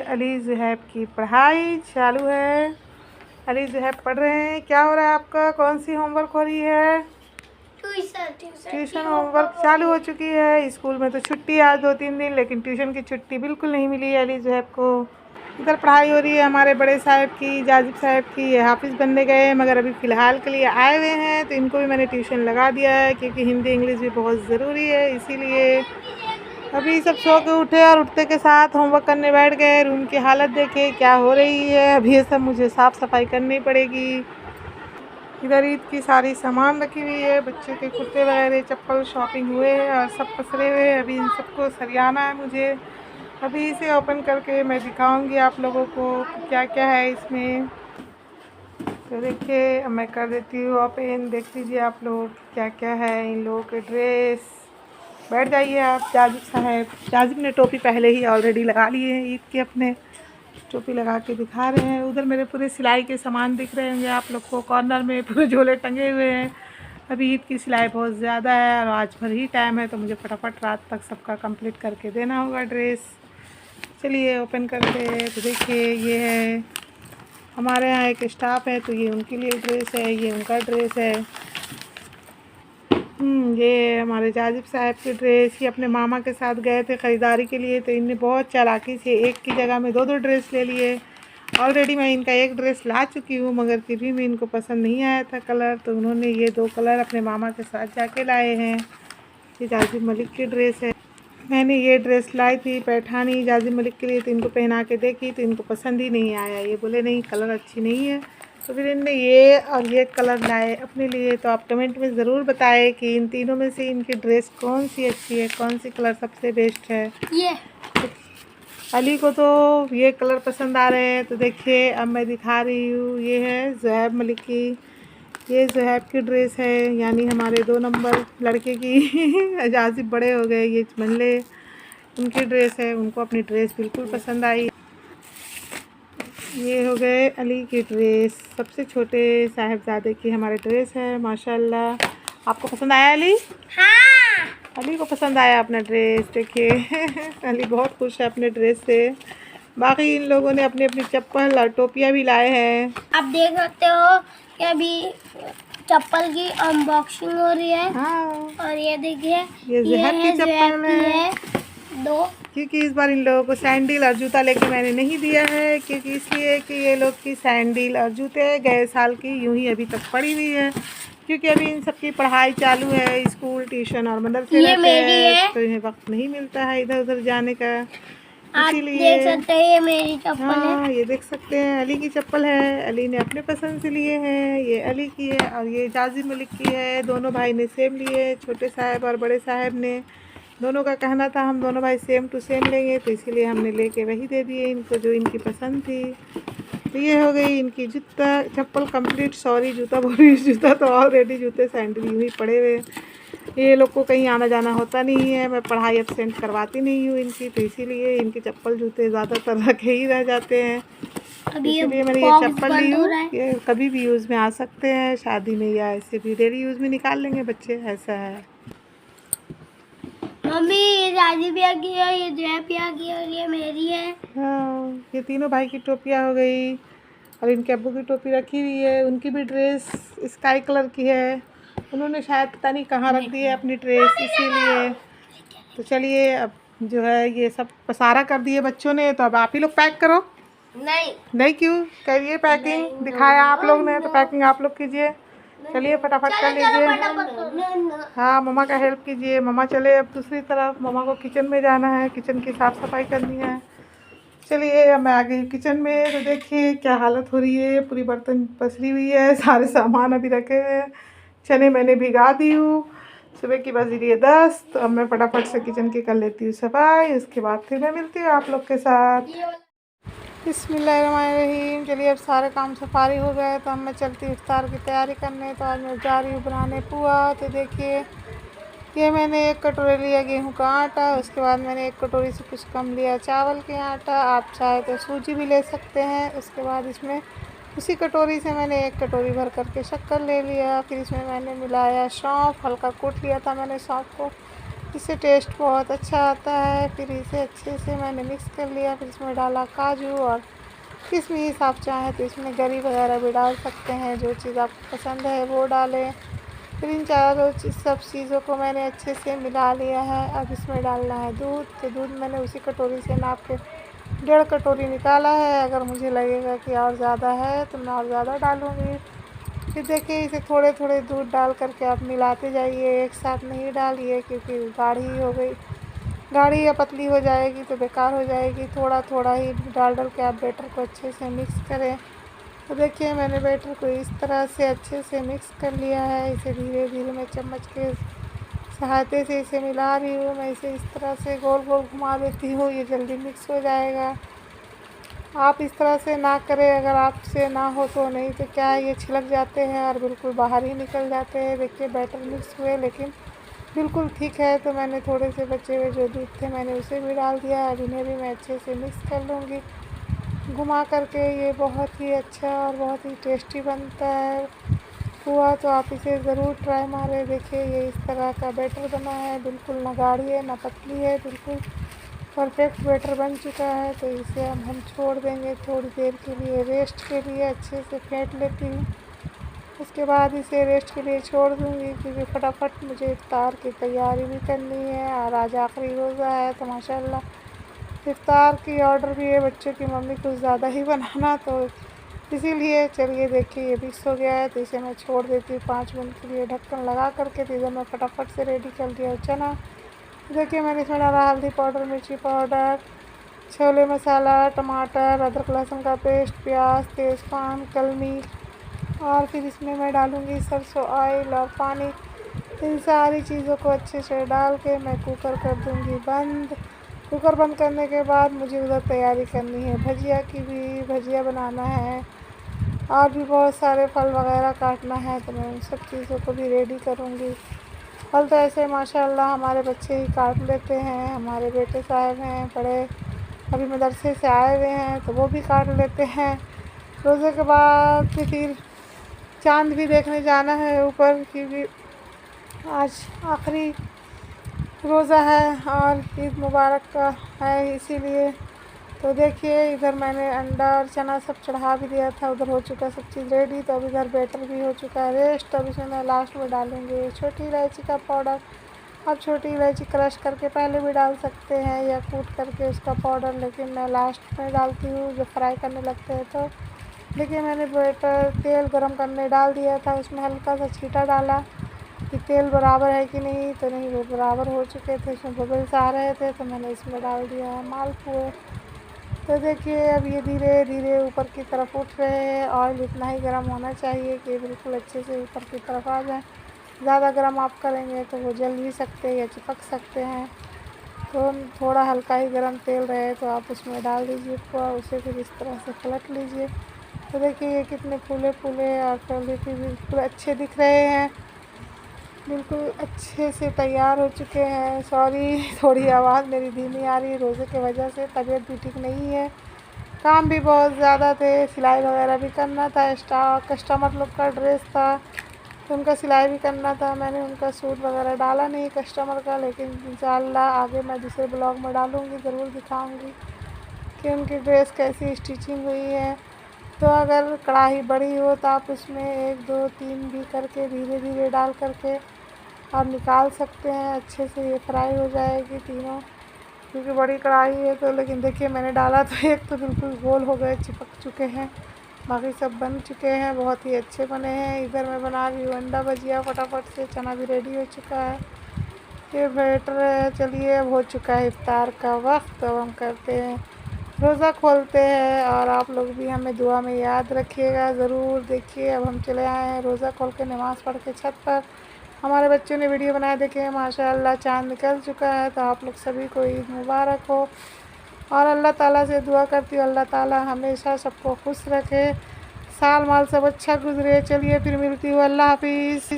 अली ज़ुहैब की पढ़ाई चालू है। अली ज़ुहैब पढ़ रहे हैं। क्या हो रहा है आपका? कौन सी होमवर्क हो रही है? ट्यूशन होमवर्क चालू हो चुकी है। स्कूल में तो छुट्टी आज 2-3 दिन, लेकिन ट्यूशन की छुट्टी बिल्कुल नहीं मिली है अली ज़ुहैब को। इधर पढ़ाई हो रही है हमारे बड़े साहब की, जाजिब साहब की। ये हाफिज़ बनने गए मगर अभी फ़िलहाल के लिए आए हुए हैं, तो इनको भी मैंने ट्यूशन लगा दिया है क्योंकि हिंदी इंग्लिश भी बहुत ज़रूरी है। इसीलिए अभी सब सो के उठे और उठते के साथ होमवर्क करने बैठ गए। रूम की हालत देखे क्या हो रही है। अभी ये सब मुझे साफ़ सफाई करनी पड़ेगी। इधर ईद की सारी सामान रखी हुई है, बच्चों के कुर्ते वगैरह चप्पल शॉपिंग हुए हैं और सब पसरे हुए हैं। अभी इन सबको सरियाना है मुझे। अभी इसे ओपन करके मैं दिखाऊंगी आप लोगों को क्या क्या है इसमें। तो देखिए अब मैं कर देती हूँ ओपन। देख लीजिए आप लोग क्या क्या है इन लोगों के ड्रेस। बैठ जाइए आप जाजिब साहब। जाजिब ने टोपी पहले ही ऑलरेडी लगा लिए हैं ईद के, अपने टोपी लगा के दिखा रहे हैं। उधर मेरे पूरे सिलाई के सामान दिख रहे होंगे आप लोग को। कॉर्नर में पूरे झोले टंगे हुए हैं। अभी ईद की सिलाई बहुत ज़्यादा है और आज भर ही टाइम है, तो मुझे फटाफट रात तक सबका कंप्लीट करके देना होगा ड्रेस। चलिए ओपन करते हैं। तो देखिए ये है हमारे यहाँ एक स्टाफ है, तो ये उनके लिए ड्रेस है, ये उनका ड्रेस है। ये हमारे जाजिब साहब की ड्रेस। ये अपने मामा के साथ गए थे ख़रीदारी के लिए, तो इनने बहुत चालाकी से एक की जगह में 2-2 ड्रेस ले लिए। ऑलरेडी मैं इनका एक ड्रेस ला चुकी हूँ, मगर फिर भी इनको पसंद नहीं आया था कलर, तो उन्होंने ये 2 कलर अपने मामा के साथ जाके लाए हैं। ये जाजिब मलिक की ड्रेस है। मैंने ये ड्रेस लाई थी पैठानी जाजिब मलिक के लिए, तो इनको पहना के देखी तो इनको पसंद ही नहीं आया। ये बोले नहीं कलर अच्छी नहीं है, तो फिर इनने ये और ये कलर लाए अपने लिए। तो आप कमेंट में ज़रूर बताएं कि इन तीनों में से इनकी ड्रेस कौन सी अच्छी है, कौन सी कलर सबसे बेस्ट है। ये अली को तो ये कलर पसंद आ रहे हैं। तो देखिए अब मैं दिखा रही हूँ, ये है ज़ुहैब मलिक की। ये ज़ुहैब की ड्रेस है, यानी हमारे 2 नंबर लड़के की। जाजिब बड़े हो गए, ये मंझले उनकी ड्रेस है। उनको अपनी ड्रेस बिल्कुल पसंद आई। ये हो गए अली की ड्रेस, सबसे छोटे साहिबजादे की हमारे ड्रेस है। माशाल्लाह आपको पसंद आया अली? हाँ। अली को पसंद आया अपना ड्रेस। देखिए अली बहुत खुश है अपने ड्रेस से। बाकी इन लोगों ने अपनी अपनी चप्पल और टोपियाँ भी लाए हैं। आप देख सकते हो कि अभी चप्पल की अनबॉक्सिंग हो रही है। हाँ, और ये देखिए ये ज़ुहैब की चप्पल है। 2 क्योंकि इस बार इन लोगों को सैंडल और जूता लेके मैंने नहीं दिया है, क्योंकि इसलिए कि ये लोग की सैंडल और जूते गए साल की यूं ही अभी तक पड़ी हुई है, क्योंकि अभी इन सब की पढ़ाई चालू है। स्कूल ट्यूशन और मदरसे रहते हैं, तो इन्हें वक्त नहीं मिलता है इधर उधर जाने का। इसीलिए देख सकते हैं ये मेरी चप्पल हाँ है। ये देख सकते हैं अली की चप्पल है। अली ने अपने पसंद से लिए हैं। ये अली की है और ये जाजिब मलिक की है। दोनों भाई ने सेम लिए, छोटे साहब और बड़े साहब ने। दोनों का कहना था हम दोनों भाई सेम टू सेम लेंगे, तो इसीलिए हमने लेके वही दे दिए इनको जो इनकी पसंद थी। तो ये हो गई इनकी जूता चप्पल कंप्लीट। सॉरी जूता बोल रही, जूता तो ऑलरेडी जूते सैंडल यूँ ही पड़े हुए। ये लोग को कहीं आना जाना होता नहीं है, मैं पढ़ाई एब्सेंट करवाती नहीं हूँ इनकी, तो इसीलिए इनके चप्पल जूते ज़्यादातर रखे ही रह जाते हैं। इसलिए मैंने ये चप्पल ली हूँ। ये कभी भी यूज़ में आ सकते हैं, शादी में या ऐसे भी डेली यूज़ में निकाल लेंगे बच्चे, ऐसा है। मम्मी ये राजी भी आ गई है, ये जय भी आ गई है और ये मेरी है। हाँ ये तीनों भाई की टोपियाँ हो गई और इनके अब्बू की टोपी रखी हुई है। उनकी भी ड्रेस स्काई कलर की है। उन्होंने शायद पता नहीं कहाँ रख दी है अपनी ड्रेस, इसीलिए। तो चलिए अब जो है ये सब पसारा कर दिए बच्चों ने, तो अब आप ही लोग पैक करो। नहीं क्यों करिए पैकिंग, दिखाया आप लोग ने तो पैकिंग आप लोग कीजिए। चलिए फटाफट कर लीजिए। हाँ मम्मा का हेल्प कीजिए। मम्मा चले अब दूसरी तरफ, मम्मा को किचन में जाना है, किचन की साफ़ सफाई करनी है। चलिए अब मैं आ गई किचन में। तो देखिए क्या हालत हो रही है, पूरी बर्तन पसरी हुई है, सारे सामान अभी रखे हुए हैं। चने मैंने भिगा दी हूँ, सुबह की बज रही है 10। तो अब मैं फटाफट से किचन की कर लेती हूँ सफाई, उसके बाद फिर मैं मिलती हूँ आप लोग के साथ। बिस्मिल्लाहिर्रहमानिर्रहीम। चलिए अब सारे काम सफारी हो गए, तो अब मैं चलती इफ्तार की तैयारी करने। तो आज मैं जा रही हूँ बनाने पुआ। तो देखिए ये मैंने 1 कटोरी लिया गेहूं का आटा, उसके बाद मैंने 1 कटोरी से कुछ कम लिया चावल के आटा। आप चाहे तो सूजी भी ले सकते हैं। उसके बाद इसमें उसी कटोरी से मैंने 1 कटोरी भर करके शक्कर ले लिया। फिर इसमें मैंने मिलाया सौंफ, हल्का कूट लिया था मैंने सौंफ को। इससे टेस्ट बहुत अच्छा आता है। फिर इसे अच्छे से मैंने मिक्स कर लिया। फिर इसमें डाला काजू और किशमिश। आप चाहें तो इसमें गरी वगैरह भी डाल सकते हैं, जो चीज़ आपको पसंद है वो डालें। फिर इन चारों सब चीज़ों को मैंने अच्छे से मिला लिया है। अब इसमें डालना है दूध। तो दूध मैंने उसी कटोरी से नाप के 1.5 कटोरी निकाला है। अगर मुझे लगेगा कि और ज़्यादा है तो मैं और ज़्यादा डालूँगी। फिर देखिए इसे थोड़े थोड़े दूध डाल करके आप मिलाते जाइए, एक साथ नहीं डालिए, क्योंकि गाढ़ी हो गई, गाढ़ी या पतली हो जाएगी तो बेकार हो जाएगी। थोड़ा थोड़ा ही डाल के आप बैटर को अच्छे से मिक्स करें। तो देखिए मैंने बैटर को इस तरह से अच्छे से मिक्स कर लिया है। इसे धीरे धीरे मैं चम्मच के सहायता से इसे मिला रही हूँ। मैं इसे इस तरह से गोल गोल घुमा देती हूँ, ये जल्दी मिक्स हो जाएगा। आप इस तरह से ना करें, अगर आपसे ना हो तो, नहीं तो क्या है ये छिलक जाते हैं और बिल्कुल बाहर ही निकल जाते हैं। देखिए बैटर मिक्स हुए लेकिन बिल्कुल ठीक है। तो मैंने थोड़े से बचे हुए जो दूध थे मैंने उसे भी डाल दिया। अब इन्हें भी मैं अच्छे से मिक्स कर लूँगी घुमा करके। ये बहुत ही अच्छा और बहुत ही टेस्टी बनता है हुआ, तो आप इसे ज़रूर ट्राई मारें। देखिए ये इस तरह का बैटर बना है, बिल्कुल ना गाढ़ी है ना पतली है, बिल्कुल परफेक्ट बैटर बन चुका है। तो इसे अब हम छोड़ देंगे थोड़ी देर के लिए रेस्ट के लिए। अच्छे से फेंट लेती हूँ, उसके बाद इसे रेस्ट के लिए छोड़ दूँगी, क्योंकि फटाफट मुझे इफ्तार की तैयारी भी करनी है और आज आखिरी रोज़ा है। तो माशाल्लाह इफ्तार की ऑर्डर भी है बच्चों की मम्मी कुछ ज़्यादा ही बनाना, तो इसीलिए चलिए देखिए ये मिक्स हो गया है। तो इसे मैं छोड़ देती हूँ 5 मिनट के लिए ढक्कन लगा करके। तो इधर मैं फटाफट से रेडी कर दिया चना। देखिए मैंने इसमें डाला हल्दी पाउडर, मिर्ची पाउडर, छोले मसाला, टमाटर, अदरक लहसुन का पेस्ट, प्याज, तेज़पान, कलमी, और फिर इसमें मैं डालूँगी सरसों ऑयल और पानी। इन सारी चीज़ों को अच्छे से डाल के मैं कुकर कर दूँगी बंद। कुकर बंद करने के बाद मुझे उधर तैयारी करनी है भजिया की भी, भजिया बनाना है और भी बहुत सारे फल वगैरह काटना है। तो मैं उन सब चीज़ों को भी रेडी करूँगी। फल तो ऐसे माशाल्लाह हमारे बच्चे ही काट लेते हैं। हमारे बेटे साहब हैं बड़े, अभी मदरसे से आए हुए हैं तो वो भी काट लेते हैं। रोज़े के बाद फिर चाँद भी देखने जाना है ऊपर, क्योंकि आज आखिरी रोज़ा है और ईद मुबारक का है इसीलिए। तो देखिए इधर मैंने अंडा और चना सब चढ़ा भी दिया था, उधर हो चुका सब चीज़ रेडी। तो अब इधर बैटर भी हो चुका है रेस्ट। अब इसमें मैं लास्ट में डालूँगी छोटी इलायची का पाउडर। आप छोटी इलायची क्रश करके पहले भी डाल सकते हैं या कूट करके उसका पाउडर, लेकिन मैं लास्ट में डालती हूँ जब फ्राई करने लगते हैं। तो देखिए मैंने बैटर तेल गरम करने डाल दिया था, उसमें हल्का सा छींटा डाला कि तेल बराबर है कि नहीं। तो नहीं, वो बराबर हो चुके थे, इसमें बबल्स आ रहे थे, तो मैंने इसमें डाल दिया है मालपुए। तो देखिए अब ये धीरे धीरे ऊपर की तरफ उठ रहे हैं। ऑयल इतना ही गर्म होना चाहिए कि बिल्कुल अच्छे से ऊपर की तरफ आ जाए। ज़्यादा गर्म आप करेंगे तो वो जल भी सकते हैं या चिपक सकते हैं। तो थोड़ा हल्का ही गर्म तेल रहे तो आप उसमें डाल दीजिए पूरा, उसे फिर इस तरह से पलट लीजिए। तो देखिए ये कितने फूले फूले और फैले भी बिल्कुल अच्छे दिख रहे हैं, बिल्कुल अच्छे से तैयार हो चुके हैं। सॉरी थोड़ी आवाज़ मेरी धीमी आ रही है, रोज़े की वजह से तबीयत भी ठीक नहीं है, काम भी बहुत ज़्यादा थे, सिलाई वगैरह भी करना था। कस्टमर लोग का ड्रेस था तो उनका सिलाई भी करना था। मैंने उनका सूट वगैरह डाला नहीं कस्टमर का, लेकिन इंशाल्लाह आगे मैं दूसरे ब्लॉग में डालूँगी, ज़रूर दिखाऊँगी कि उनकी ड्रेस कैसी स्टिचिंग हुई है। तो अगर कढ़ाई बड़ी हो तो आप उसमें 1 2 3 भी करके धीरे धीरे डाल करके आप निकाल सकते हैं। अच्छे से ये फ्राई हो जाएगी तीनों, क्योंकि बड़ी कढ़ाई है। तो लेकिन देखिए मैंने डाला तो एक तो बिल्कुल गोल हो गए, चिपक चुके हैं, बाकी सब बन चुके हैं, बहुत ही अच्छे बने हैं। इधर मैं बना रही हूँ अंडा भजिया फटाफट से, चना भी रेडी हो चुका है, ये बैटर है। चलिए अब हो चुका है इफ्तार का वक्त, अब हम करते हैं रोज़ा खोलते हैं। और आप लोग भी हमें दुआ में याद रखिएगा ज़रूर। देखिए अब हम चले आए हैं रोज़ा खोल के नमाज़ पढ़ के छत पर। हमारे बच्चों ने वीडियो बनाया, देखे माशाल्लाह चाँद निकल चुका है। तो आप लोग सभी को ईद मुबारक हो और अल्लाह ताला से दुआ करती हूँ अल्लाह ताला हमेशा सबको खुश रखे, साल माल सब अच्छा गुजरे। चलिए फिर मिलती हूँ, अल्लाह हाफिज़।